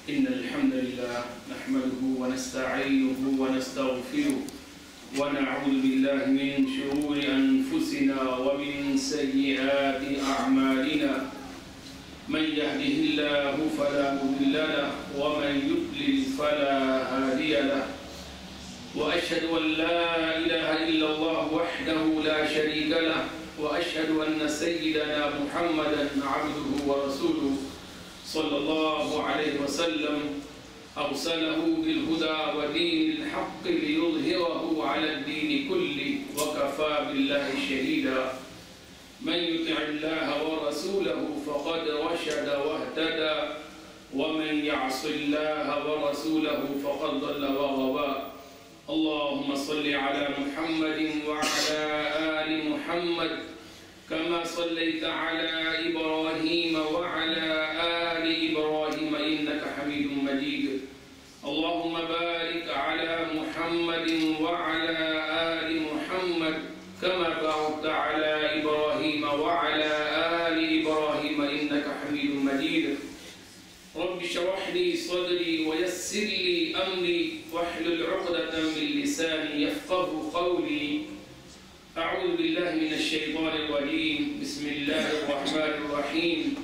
إن الحمد لله نحمده ونستعينه ونستغفره ونعوذ بالله من شرور أنفسنا ومن سيئات أعمالنا من يهده الله فلا مضل له ومن يضلل فلا هادي له وأشهد أن لا إله إلا الله وحده لا شريك له وأشهد أن سيدنا محمدا عبده ورسوله صلى الله عليه وسلم أرسله بالهدى ودين الحق ليظهره على الدين كله وكفى بالله شهيدا من يطع الله ورسوله فقد رشد واهتدى ومن يعص الله ورسوله فقد ضل وغوى اللهم صل على محمد وعلى آل محمد كما صليت على إبراهيم وعلى آل إبراهيم إنك حميد مجيد اللهم بارك على محمد وعلى آل محمد كما باركت على إبراهيم وعلى آل إبراهيم إنك حميد مجيد رب اشرح لي صدري ويسر لي أمري واحلل عقدة من لساني يفقه قولي أعوذ بالله من الشيطان الرجيم بسم الله الرحمن الرحيم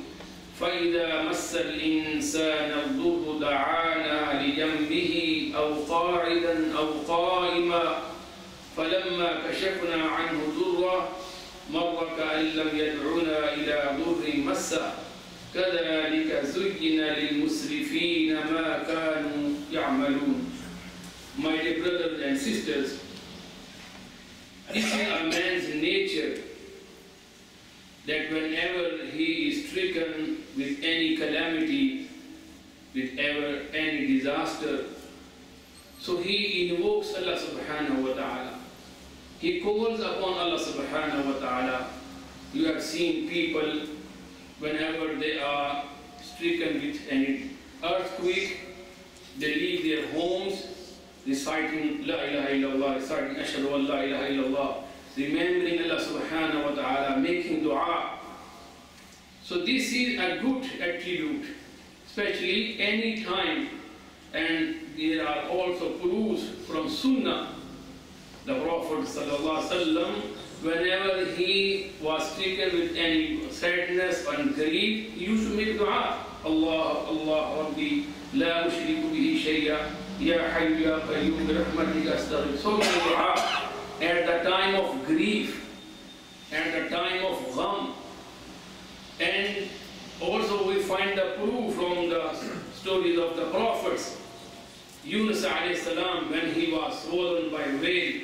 فإذا مس الإنسان الضر دعانا لجنبه أو قاعدا أو قائما فلما كشفنا عنه ضره مر كأن لم يدعنا إلى ضر مسه كذلك زين للمسرفين ما كانوا يعملون. My dear brothers and sisters, this is a man's nature, that whenever he is stricken with any calamity, with any disaster, so he invokes Allah subhanahu wa ta'ala. He calls upon Allah subhanahu wa ta'ala. You have seen people, whenever they are stricken with any earthquake, they leave their homes, reciting La ilaha illallah, reciting Ashhadu an la ilaha illallah, remembering Allah subhanahu wa ta'ala, making dua. So this is a good attribute, especially any time. And there are also proofs from Sunnah. The Prophet sallallahu alaihi wasallam, whenever he was stricken with any sadness and grief, he used to make dua. Allah, Allah, Rabbi, la ushriku bihi shay'a, ya hayyu ya qayyum bi rahmatika astaghfir. So many dua at the time of grief, at the time of gham. And also we find the proof from the stories of the prophets. Yunus alayhi salam, when he was swollen by a whale,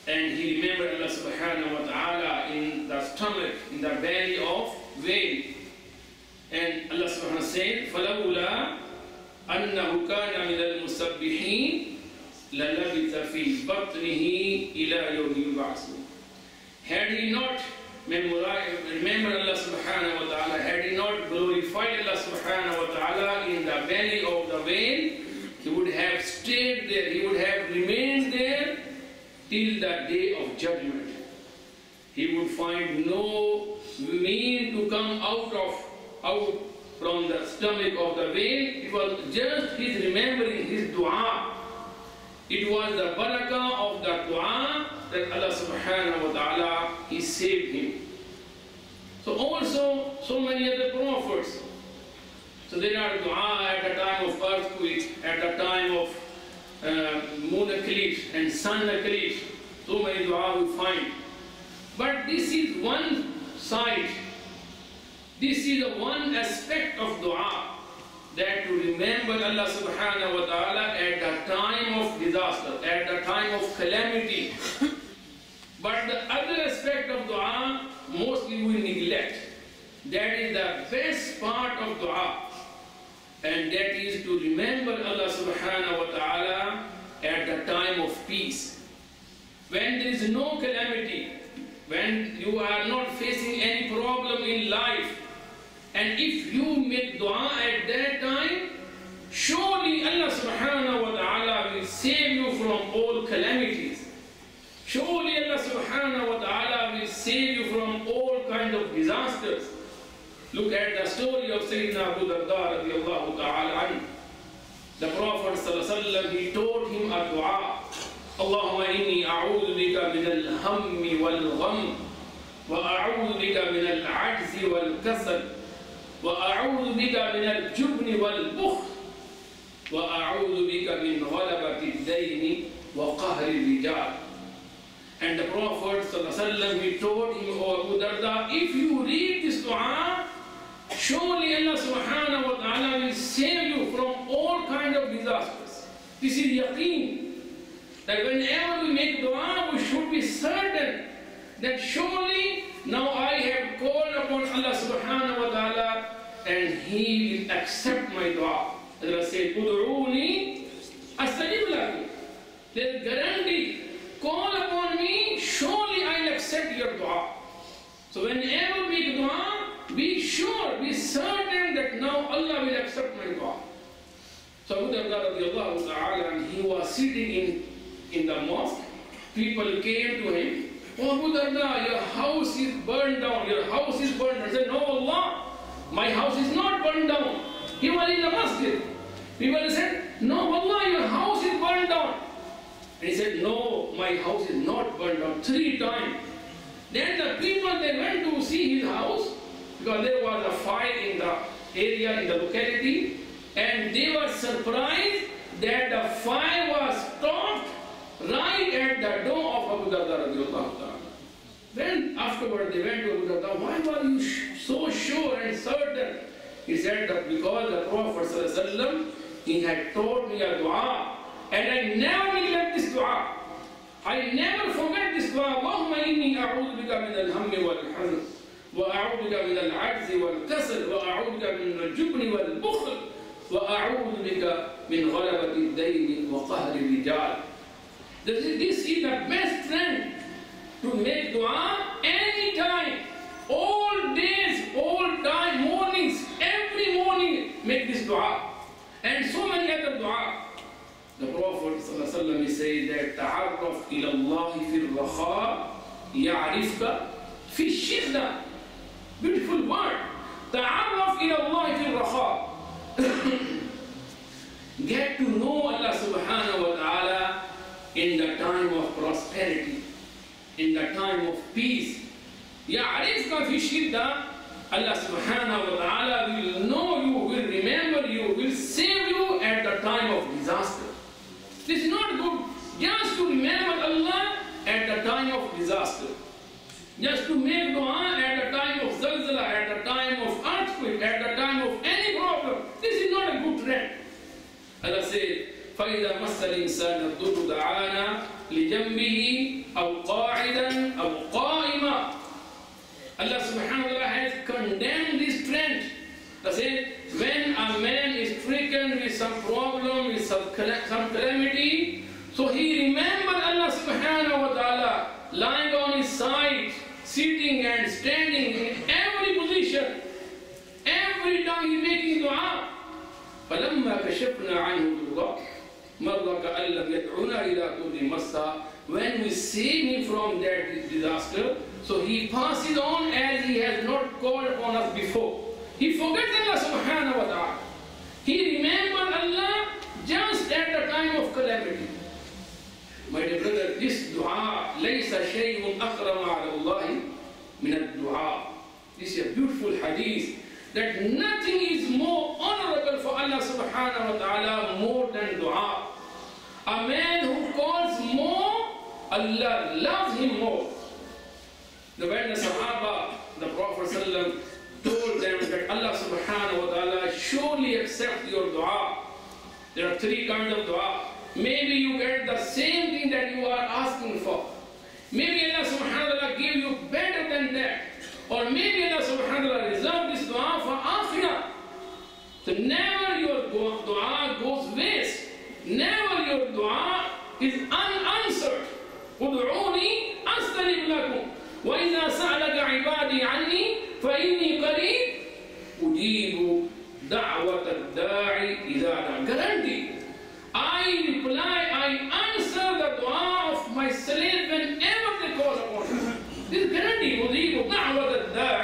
and he remembered Allah subhanahu wa ta'ala in the stomach, in the belly of whale. And Allah subhanahu wa ta'ala said, فَلَوْلَا أَنَّهُ كَانَ مِنَ الْمُسَبِّحِينَ لَلَبِثَ فِي بَطْنِهِ إِلَى يَوْمِ يُبْعَثُونَ. Had he not remembered Allah subhanahu wa ta'ala, had he not glorified Allah subhanahu wa ta'ala in the belly of the whale, he would have stayed there, he would have remained there till the day of judgment. He would find no mean to come out from the stomach of the whale. It was just his remembering his dua. It was the barakah of the dua that Allah subhanahu wa ta'ala, he saved him. So also so many other prophets. So there are dua at the time of earthquake, at the time of moon eclipse and sun eclipse. So many dua we find. But this is one side. This is the one aspect of dua, that to remember Allah subhanahu wa ta'ala at the time of disaster, at the time of calamity. But the other aspect of dua, mostly we neglect. That is the best part of dua. And that is to remember Allah subhanahu wa ta'ala at the time of peace. When there is no calamity, when you are not facing any problem in life, and if you make dua at that time, surely Allah subhanahu wa ta'ala will save you from all calamities. Surely Allah subhanahu wa ta'ala will save you from all kinds of disasters. Look at the story of Sayyidina Abdur radiallahu ta'ala anhu. The Prophet sallallahu alaihi wasallam, he taught him a dua. Allahumma inni a'udhu bika min al-hammi wal-gham wa a'udhu bika min al-'ajzi wal-kasal wa a'udhu bika min al-jubni wal-bukhl wa a'udhu bika min ghalabati ad-dayni wa qahri al-rijal. And the Prophet ﷺ, he told him, O Abu Darda, if you read this dua, surely Allah subhanahu wa ta'ala will save you from all kind of disasters. This is yaqeen. That whenever we make dua, we should be certain that surely now I have called upon Allah subhanahu wa ta'ala and He will accept my dua. As I say, Ud'uni astajib lakum. There is guarantee. Call upon me, surely I will accept your dua. So whenever we make dua, be sure, be certain that now Allah will accept my dua. So Abu Darda radiallahu ta'ala, he was sitting in the mosque. People came to him, Oh Abu Darda, your house is burned down, your house is burned down. He said, No Allah, my house is not burned down. He was in the masjid. People said, No Allah, your house is burned down. And he said, No, my house is not burned down. 3 times. Then the people, they went to see his house because there was a fire in the area, in the locality, and they were surprised that the fire was stopped right at the door of Abu Darda radiallahu ta'ala. Then afterward they went to Abu Darda, why were you so sure and certain? He said that because the Prophet sallallahu alaihi wasallam, he had taught me a dua, and I never neglect this dua. I never forget this dua. Allahumma inni a'udhu bika min al-hammi wal-hazn wa a'udhu bika min al-'ajzi wal-kasal wa a'udhu bika min al-jubni wal-bukhl wa a'udhu bika min ghalabati ad-dayn wa qahri al-rijal. This is the best friend to make dua any time, all days, all time, mornings, every morning make this dua, and so many other dua. The Prophet ﷺ says that ta'arraf ila Allah fi al-rakha ya'rifka fi shidda. Beautiful word. Ta'arraf ila Allah fi al-rakha. Get to know Allah subhanahu wa ta'ala in the time of prosperity, in the time of peace. Ya'rifka fi shidda. Allah subhanahu wa ta'ala will know you, will remember you, will save you at the time of disaster. This is not good just to remember Allah at the time of disaster. Just to make dua at the time of zalzala, at the time of earthquake, at the time of any problem. This is not a good trend. Allah says, فَإِذَا مَسَّ الْإِنسَانَ الضُّرُّ دَعَانَا لِجَنْبِهِ أَوْ قَاعِدًا أَوْ قَائِمًا. Allah subhanahu wa ta'ala has condemned this trend. Allah says, when a man is stricken with some problem, with some calamity, so he remembers Allah subhanahu wa ta'ala lying on his side, sitting and standing in every position. Every time he is making dua. فَلَمَّا كَشَفْنَا عَنْهُ ضُرًّا مَرَّ كَأَن لَّمْ يَدْعُنَا إِلَىٰ ضُرٍّ مَسَّهُ. When we save him from that disaster, so he passes on as he has not called upon us before. He forgets Allah subhanahu wa ta'ala. He remembers Allah just at the time of calamity. My dear brother, this dua, لَيْسَ شَيْءٌ أَكْرَمَ عَلَى اللَّهِ مِنَ الدُّعَاءِ. This is a beautiful hadith, that nothing is more honorable for Allah subhanahu wa ta'ala more than dua. A man who calls more, Allah loves him more. When the Sahaba, the Prophet ﷺ, told them that Allah subhanahu wa ta'ala surely accepts your dua. There are 3 kinds of dua. Maybe you get the same thing that you are asking for. Maybe Allah subhanahu wa ta'ala give you better than that. Or maybe Allah subhanahu wa ta'ala reserve this dua for akhirah. So never your dua goes waste. Never your dua is unanswered. Ud'uni astajib lakum. وَإِذَا سَأَلَكَ عِبَادِي عَنِّي فَإِنِّي قَرِيبٌ أُجِيبُ دَعْوَةَ الدَّاعِ إِذَا دَعَانِ. Guarantee. I reply, I answer the dua of my slave whenever they call upon me. This is guarantee. أُجِيبُ دَعْوَةَ الدَّاعِ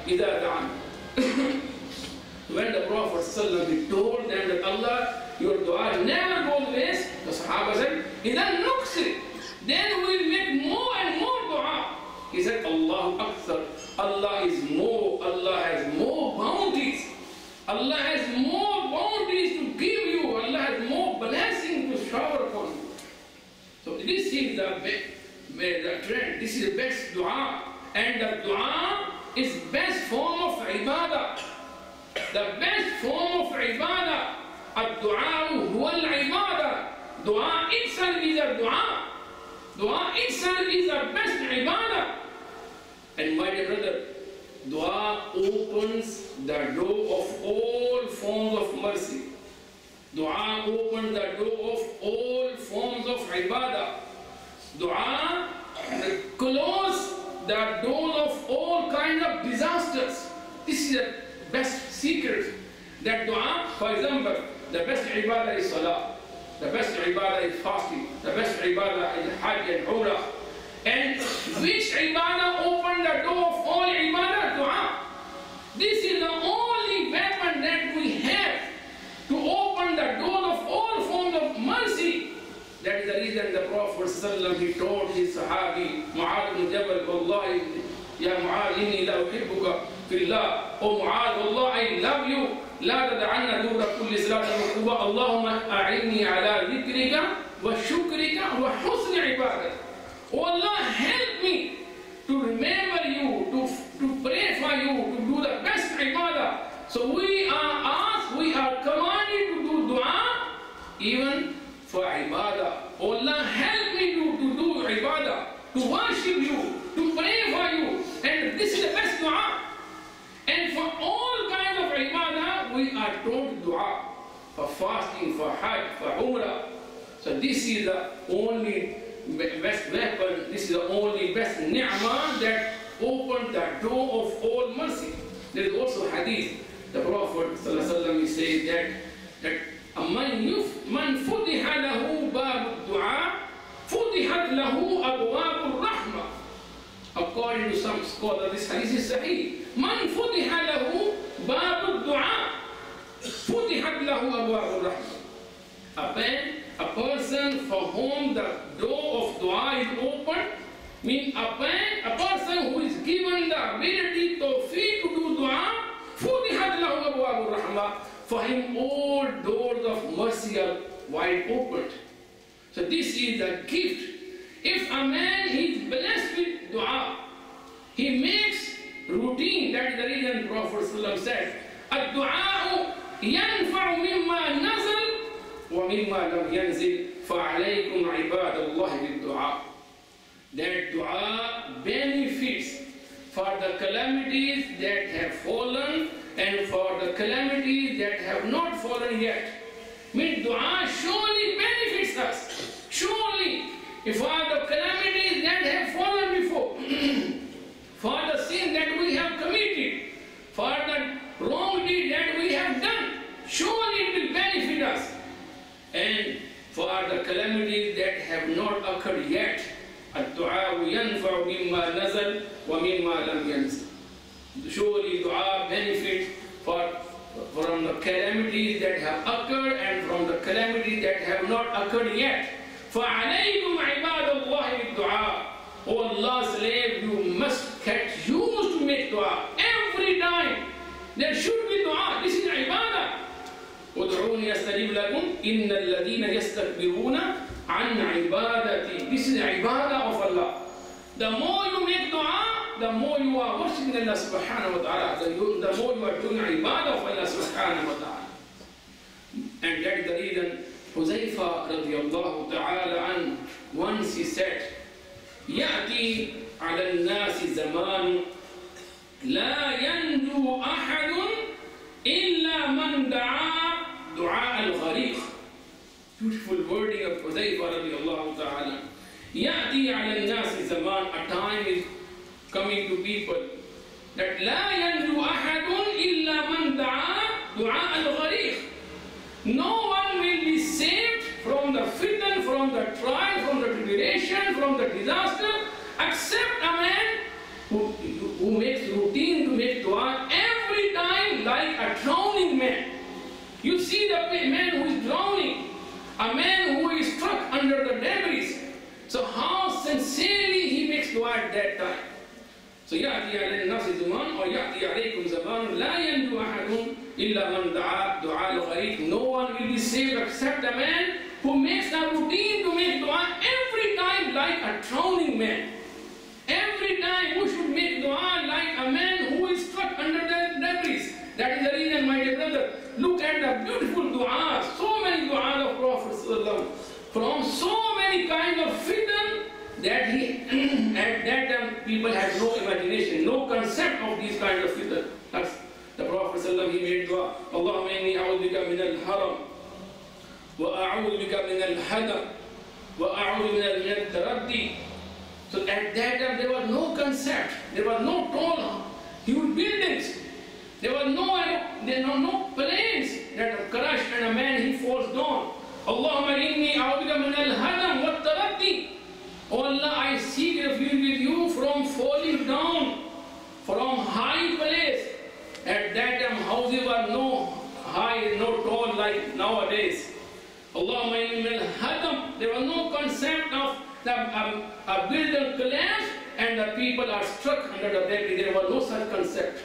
إِذَا دَعَانِ. When the Prophet ﷺ told them that Allah, your dua never goes waste, the Sahaba said, إِذَا نُقْسِرْ, then we will make more and more dua. He said, Allahu Akbar, Allah is more, Allah has more bounties. Allah has more bounties to give you. Allah has more blessing to shower upon you. So this is the trend. This is the best dua. And the dua is best form of ibadah. The best form of ibadah. Ad-du'a huwa al-ibadah. Dua itself is a dua. Dua itself is the best ibadah. And my dear brother, dua opens the door of all forms of mercy. Dua opens the door of all forms of ibadah. Dua closes the door of all kinds of disasters. This is the best secret. That dua, for example, the best ibadah is salah. The best ibadah is fasting. The best ibadah is hajj and umrah. And which ibadah opened the door of all ibadah? Dua. This is the only weapon that we have to open the door of all forms of mercy. That is the reason the Prophet ﷺ, he told his Sahabi, Mu'adh ibn Jabal, Wallahi, Ya Mu'adh, inni la uhibbuka fillah. Oh Mu'adh, Allah, I love you. لا تدعنا دور كل صلاة مكتوبة اللهم أعني على ذكرك وشكرك وحسن عبادتك. Oh Allah, help me to remember you, to pray for you, to do the best ibadah. So we are asked, we are commanded to do dua even for ibadah. Oh Allah, help me to do ibadah, to worship you, to pray for you. And this is the best dua. And for all kinds of ibadah, we are told dua. For fasting, for hajj, for umrah. So this is the only best weapon, this is the only best ni'mah that opened the door of all mercy. There is also hadith. The Prophet ﷺ says that man futiha lahu bab ad-du'a, futihat lahu abwab ar-rahmah. According to some scholars, this hadith is sahih. Man futiha lahu bab ad-du'a, futihat lahu abwab ar-rahmah. A person for whom the door of dua is open, means a person who is given the ability to do dua, futihat lahu abwab ar-rahmah. For him all doors of mercy are wide open. So this is a gift. If a man is blessed with dua, he makes routine. That is the reason Prophet ﷺ said, "Ad-du'a yanfa'u mimma nazal wa mimma lam yanzil, fa'alaykum ibadallahi bid-du'a." That dua benefits for the calamities that have fallen and for the calamities that have not fallen yet. Means dua surely benefits us. Surely, if for the calamities that have fallen before, for the sin that we have committed, for the wrong deed that we have done, surely it will benefit us. And for the calamities that have not occurred yet, الدعاء ينفع مما نزل ومما لم ينزل. Surely dua benefits from the calamities that have occurred and from the calamities that have not occurred yet. فَعَلَيْكُمْ عِبَادَ اللَّهِ بِالدُّعَاءِ. O Allah's slave, you must get used to make dua. Every time there should be dua. This is ibadah. وَدْعُونِي أَسْتَجِبْ لَكُمْ إِنَّ الَّذِينَ يَسْتَكْبِرُونَ عَنْ عِبَادَتِي. This is ibadah of Allah. The more you make dua, the more you are worshiping Allah subhanahu wa ta'ala. The more you are doing ibadah of Allah subhanahu wa ta'ala. And that is the reason Huzaifa radiallahu ta'ala an, once he said, يأتي على الناس زمان لا ينجو أحد إلا من دعا دعاء الغريق. Beautiful wording of Huzaifa radiallahu ta'ala. يأتي على الناس زمان, a time is coming to people that لا ينجو أحد إلا من دعا دعاء الغريق. No one will be saved from the fitan, from the trial, from the tribulation, from the disaster, except a man who makes routine to make dua every time You see the man who is drowning, a man who is struck under the debris. So how sincerely he makes dua at that time. So يأتي على الناس زمان أو يأتي عليكم زمان لا ينجو أحد إلا من دعاء الغريب. No one will be saved except a man who makes a routine to make dua every time like a drowning man. Every time we should make dua like a man who is struck under the debris. That is the reason, my dear brother, look at the beautiful du'as, so many du'as of Prophet ﷺ, from so many kinds of fitan that at that time people had no imagination, no concept of these kinds of fitan. That's the Prophet ﷺ, he made dua, Allahumma inni a'udhu bika min al-haram, wa a'udhu bika min al-hadam, wa a'udhu min al-taraddi. So at that time there was no concept, there was no tall, huge buildings. There were no planes that are crushed and a man he falls down. Allahumma inni a'udhu min al-hadam wa taraddi. Oh Allah, I seek refuge with you from falling down from high place. At that time houses were no high, no tall like nowadays. Allahumma inni min al-hadam. There was no concept of a building collapse and the people are struck under the debris. There was no such concept.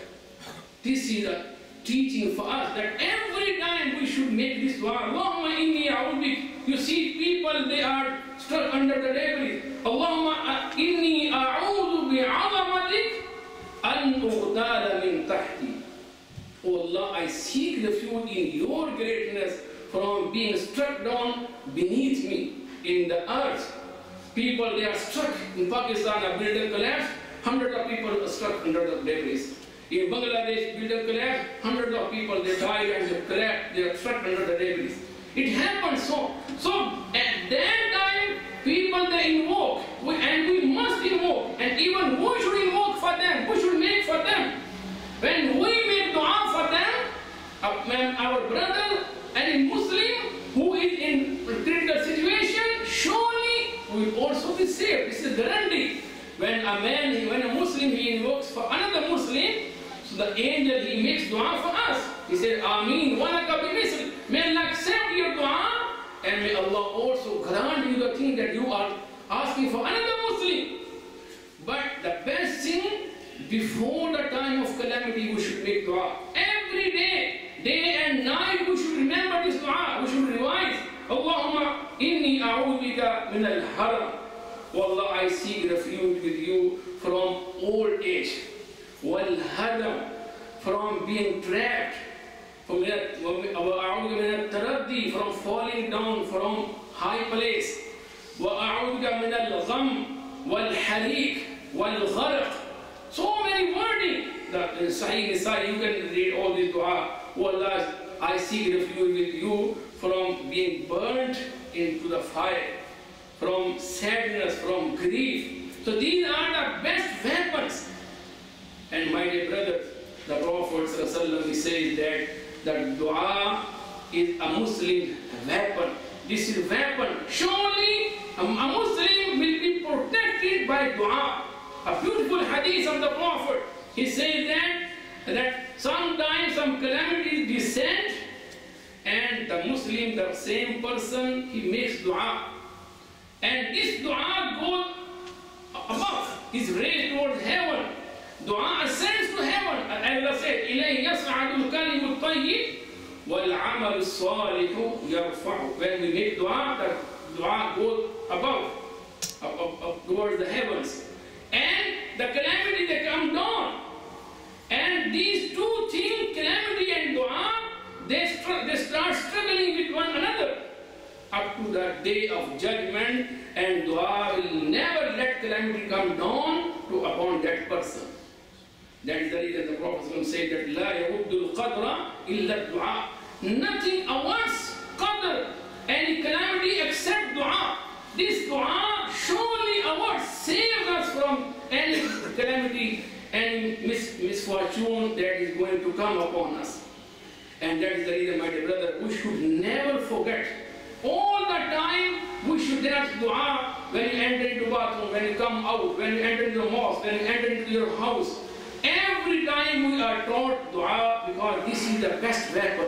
This is a teaching for us that every time we should make this dua. Allahumma inni a'udhu bik. You see people, they are stuck under the debris. Allahumma inni a'udhu bi'azamatik an ughtada min tahti. Oh Allah, I seek refuge in your greatness from being struck down beneath me in the earth. People, they are struck. In Pakistan, a building collapsed, hundreds of people are struck under the debris. In Bangladesh, building collapsed, hundreds of people, they died and they collapsed, they are struck under the debris. It happens so. So at that time, people they invoke, and we must invoke, and even we should invoke for them, we should make for them. When we make dua for them, our brother and a Muslim who is in a critical situation, surely will also be saved. This is guarantee. When a Muslim, he invokes for another Muslim, so the angel, he makes dua for us. He said, Ameen, walaka bimisl. May Allah accept your dua, and may Allah also grant you the thing that you are asking for another Muslim. But the best thing, before the time of calamity, we should make dua. Every day and night, we should remember this dua. We should revise. Allahumma inni a'udhu bika min al-haram. Wallah, I seek refuge with you from old age. Wal-hadam, from being trapped. From falling down from high place. وَأَعُوذُ مِنَ الْغَمِّ وَالْحَرِيقِ وَالْغَرَقِ. So many wording. In Sahih Nisai, you can read all this dua. Oh Allah, I seek refuge with you from being burnt into the fire, from sadness, from grief. So these are the best weapons. And my dear brothers, the Prophet ﷺ says that the dua is a Muslim weapon. This is weapon. Surely a Muslim will be protected by dua. A beautiful hadith of the Prophet. He says that sometimes some calamities descend and the Muslim, the same person, he makes dua. And this dua goes above, is raised towards heaven. Dua ascends to heaven. And Allah said, إِلَيْهِ يَصْعَدُ الْكَلِمُ الطَّيِّبُ وَالْعَمَلُ الصَّالِحُ يَرْفَعُ. When we make dua, the dua goes above, up towards the heavens. And the calamity, they come down. And these two things, calamity and dua, they start struggling with one another up to the day of judgment, and dua will never let calamity come down upon that person. That is the reason the Prophet said that La yawuddul qadra illa dua. Nothing awards qadr, any calamity except dua. This dua surely awards, saves us from any calamity, any misfortune that is going to come upon us. And that is the reason, my dear brother, we should never forget. All the time we should ask dua when you enter into bathroom, when you come out, when you enter into the mosque, when you enter into your house. Every time we are taught dua, because this is the best weapon.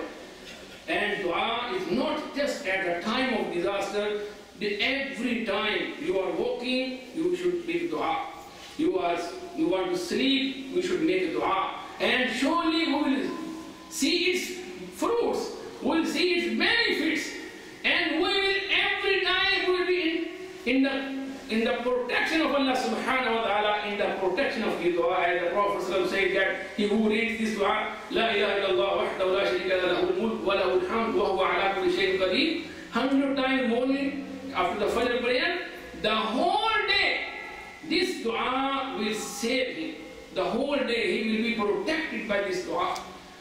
And dua is not just at the time of disaster. Every time you are walking, you should make dua. You want to sleep, you should make dua. And surely we will see its fruits, we will see its benefits, and we will every time we will be in the protection of Allah subhanahu wa ta'ala, in the protection of his dua. As the Prophet said that he who reads this dua, La ilaha illallah wahdahu la sharika lahu al-mulk wa lahu al-hamd wa huwa ala kulli shay'in qadir, 100 times morning after the Fajr prayer, the whole day this dua will save him. The whole day he will be protected by this dua.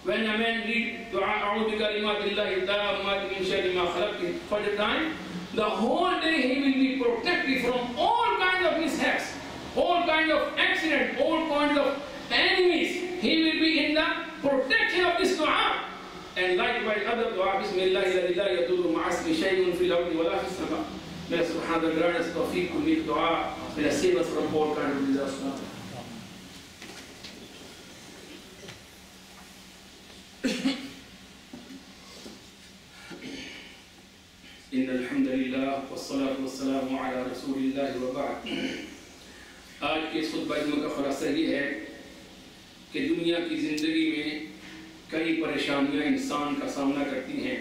When a man reads dua, A'udhu bi kalimatillahi tammati min sharri ma khalaq, in Fajr time, the whole day he will be protected from all kinds of mishaps, all kinds of accidents, all kinds of enemies. He will be in the protection of this dua. And likewise other dua, Bismillah la yadurru ma'asmi shay'un fil ardi wa la fis sama'. May subhanahu grant us tawfiq to make dua. May save us from all kinds of disasters. إن الحمد لله والصلاة والسلام على رسول الله وبعد. آج کے خطبہ کا خلاصہ یہ ہے کہ دنیا کی زندگی میں کئی پریشانیاں انسان کا سامنا کرتی ہیں.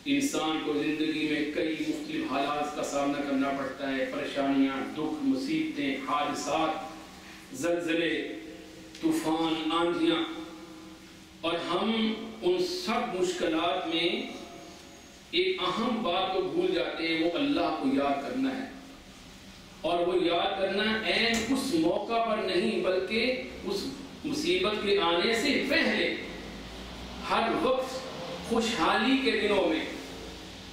انسان کو زندگی میں کئی مختلف حالات کا سامنا کرنا پڑتا ہے. پریشانیاں، دکھ، مصیبتیں، حادثات، زلزلے، طوفان، آندھیاں، اور ہم ان سب مشکلات میں ایک اہم بات کو بھول جاتے ہیں، وہ اللہ کو یاد کرنا ہے. اور وہ یاد کرنا عین اس موقع پر نہیں بلکہ اس مصیبت کے آنے سے پہلے، ہر وقت خوشحالی کے دنوں میں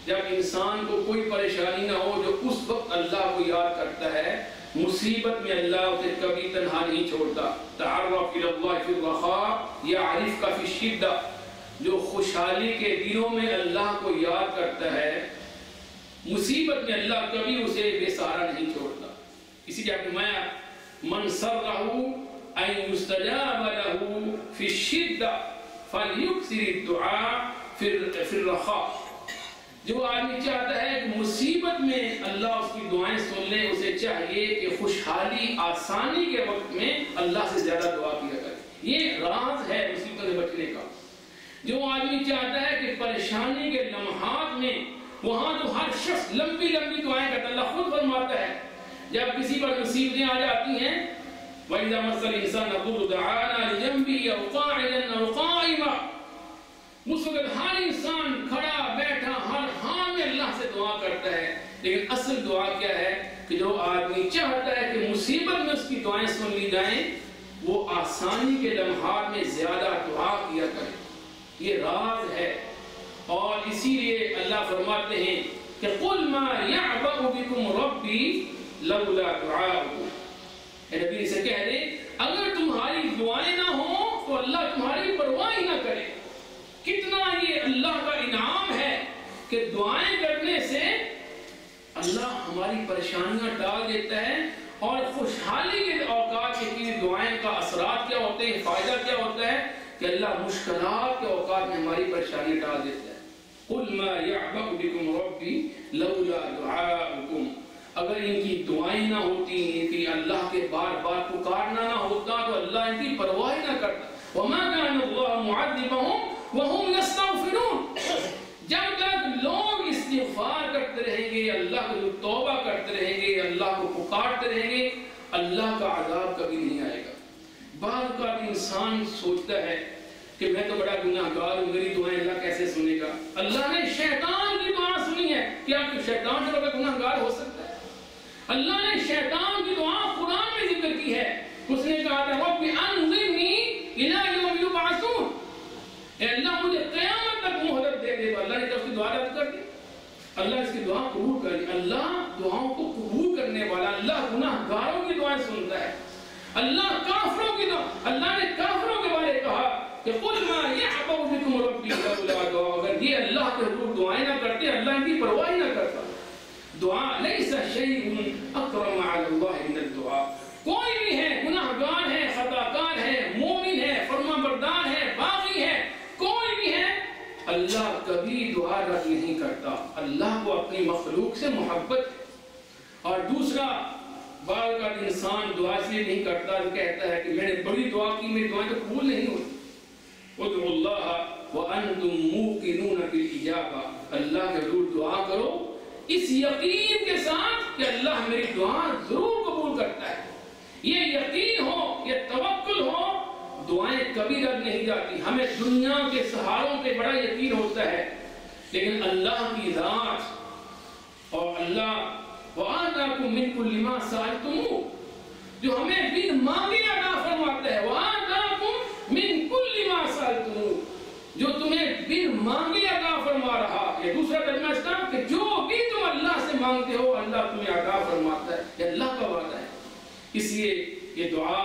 جب انسان کو کوئی پریشانی نہ ہو، جو اس وقت اللہ کو یاد کرتا ہے. مصیبت میں اللہ اسے کبھی تنہا نہیں چھوڑتا. تعرف الی اللہ فی الرخاء یعرفک فی الشدہ. جو خوشحالی کے دنوں میں اللہ کو یاد کرتا ہے، مصیبت میں اللہ کبھی اسے بے سہارا نہیں چھوڑتا. اسی لیے فرمایا من سرہ ان یستجاب لہ فی الشدہ فلیکثر الدعاء فی الرخاء. جو آدمی چاہتا ہے کہ مصیبت میں اللہ اس کی دعائیں سن لے، اسے چاہیے کہ خوشحالی آسانی کے وقت میں اللہ سے زیادہ دعا کیا کرے. یہ راز ہے مصیبتوں سے بچنے کا. جو آدمی چاہتا ہے کہ پریشانی کے لمحات میں، وہاں تو ہر شخص لمبی لمبی دعائیں کرتا ہے. اللہ خود فرماتا ہے جب کسی پر مصیبتیں آ جاتی ہیں، وَإِذَا مَسَّ الْإِنسَانَ الضُّرُّ دَعَانَا لِجَنبِهِ أَوْ قَاعِدًا أَوْ قَائِمًا. اس وقت ہر انسان کھڑا بیٹھا ہر حال میں اللہ سے دعا کرتا ہے. لیکن اصل دعا کیا ہے کہ جو آدمی چاہتا ہے کہ مصیبت میں اس کی دعائیں سن لی جائیں، وہ آسانی کے لمحات میں زیادہ دعا کیا کرے. یہ راز ہے. اور اسی لیے اللہ فرماتے ہیں کہ قُلْ مَا يَعْبَأُ بِكُمْ رَبِّي لَوْلَا دُعَاؤُكُمْ. اے نبی سے کہہ دیں اگر تمہاری دعائیں نہ ہوں تو اللہ تمہاری پرواہ نہ کرے. کتنا یہ اللہ کا انعام ہے کہ دعائیں کرنے سے اللہ ہماری پریشانیاں ٹال دیتا ہے. اور خوشحالی کے اوقات کی دعائیں کا اثرات کیا ہوتے ہیں، فائدہ کیا ہوتا ہے کہ اللہ مشکلات کے اوقات میں ہماری پریشانی ٹال دیتا ہے. قُلْ مَا يَعْبَأُ بِكُمْ رَبِّي لَوْلَا دُعَاؤُكُمْ. اگر ان کی دعائیں نہ ہوتی کہ اللہ کے بار بار پکارنا نہ ہوتا تو اللہ ان کی پرواہ نہ کرتا. وَمَا كَانَ اللَّهُ مُعَذِّبَهُمْ وَهُمْ يَسْتَغْفِرُونَ. جب تک لوگ استغفار کرتے رہیں گے، اللہ کو توبہ کرتے رہیں گے، اللہ کو پکارتے رہیں گے، اللہ کا عذاب کبھی نہیں آئے گا. بعض کا انسان سوچتا ہے کہ میں تو بڑا گناہگار ہوں، میری دعائیں اللہ کیسے سنے گا. اللہ نے شیطان کی دعا سنی ہے. کیا شیطان سے بڑا گناہگار ہو سکتا ہے؟ اللہ نے شیطان کی دعا قرآن میں ذکر کی ہے. اس نے کہا تھا رب انظرنی الی یوم یبعثون. اے اللہ مجھے قیامت تک مہلت دے دے. اللہ نے اس کی دعا رد کر دی. اللہ اس کی دعا قبول کر دی. اللہ دعاؤں کو قبول کرنے والا. اللہ گناہگاروں کی دعائیں سنتا ہے. اللہ کافروں کی دعا، اللہ نے کافروں کے بارے کہا کہ قُلْ مَا يَعْبَأُ بِكُمْ رَبِّي لَوْلَا دُعَاؤُكُمْ. اگر یہ اللہ کے حقوق دعائیں نہ کرتے، اللہ ان کی پرواہ نہ کرتا. دعا لَيْسَ شَيْءٌ أَكْرَمَ عَلَى اللَّهِ مِنَ الدُّعَاء. کوئی بھی ہے، گناہگار ہے، خطاکار ہے، مومن ہے، فرما بردار ہے، باغی ہے، کوئی بھی ہے، اللہ کبھی دعا رد نہیں کرتا. اللہ کو اپنی مخلوق سے محبت ہے. اور دوسرا، بعض کا انسان دعا اس لیے نہیں کرتا، کہتا ہے کہ میں نے بڑی دعا کی، میری دعائیں تو قبول نہیں ہوتی. ادعوا اللہ وانتم موقنون بالاجابہ، اللہ کے حضور دعا کرو اس یقین کے ساتھ کہ اللہ میری دعا ضرور قبول کرتا ہے. یہ یقین ہو، یہ توکل ہو، دعائیں کبھی رد نہیں جاتی. ہمیں دنیا کے سہاروں پہ بڑا یقین ہوتا ہے، لیکن اللہ کی ذات اور اللہ وَآتَاكُم مِّن كُلِّ مَا سَأَلْتُمُوهُ جو ہمیں بن مانگے عطا فرماتا ہے. وَآتَاكُم مِّن كُلِّ مَا سَأَلْتُمُوهُ جو تمہیں بن مانگے عطا فرما رہا. یہ دوسرا ترجمہ اس کا کہ جو بھی تم اللہ سے مانگتے ہو اللہ تمہیں عطا فرماتا ہے. یہ اللہ کا وعدہ ہے. اس لیے یہ دعا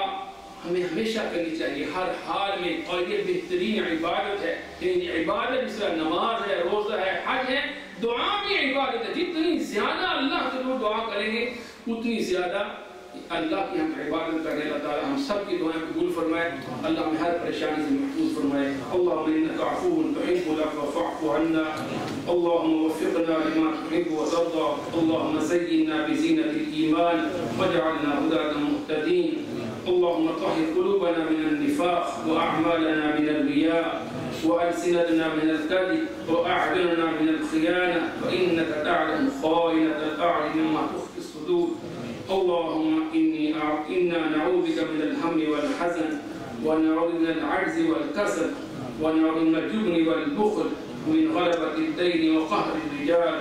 ہمیں ہمیشہ کرنی چاہیے ہر حال میں. اور یہ بہترین عبادت ہے. یعنی عبادت جس طرح نماز ہے، روزہ ہے، حج ہے، دعا بھی عبادت ہے. جتنی زیادہ اللہ سے لوگ دعا کریں گے اتنی زیادہ اللہ کی ہم عبادت کریں. اللہ تعالی ہم سب کی دعائیں قبول فرمائے. اللہ ہمیں ہر پریشانی سے محفوظ فرمائے. اللهم انك عفو تحب العفو فاعف عنا. اللهم وفقنا لما تحب وترضى. اللهم زينا بزينة الإيمان واجعلنا هداة مهتدين. اللهم طهر قلوبنا من النفاق وأعمالنا من الرياء وألسنتنا من الكذب وأعيننا من الخيانة وإنك تعلم خائنة الأعين وما تخفي الصدور. اللهم إنا نعوذ بك من الهم والحزن ونعوذ من العجز والكسل ونعوذ من الجبن والبخل ومن غلبة الدين وقهر الرجال.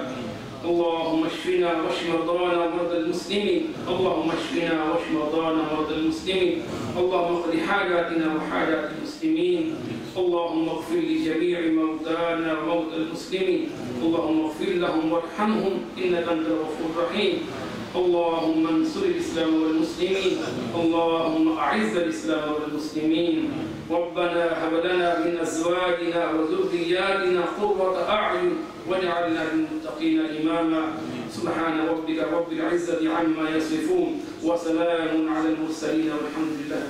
اللهم اشفنا واشف مرضانا ومرضى المسلمين. اللهم اشفنا واشف مرضانا ومرضى المسلمين. اللهم اقض حاجاتنا وحاجات المسلمين. اللهم اغفر لجميع موتانا وموتى المسلمين. اللهم اغفر لهم وارحمهم انك انت الغفور الرحيم. اللهم انصر الاسلام والمسلمين. اللهم اعز الاسلام والمسلمين. ربنا هب لنا من ازواجنا وذرياتنا قرة اعين واجعلنا للمتقين اماما. سبحان ربك رب العزة عما يصفون وسلام على المرسلين والحمد لله.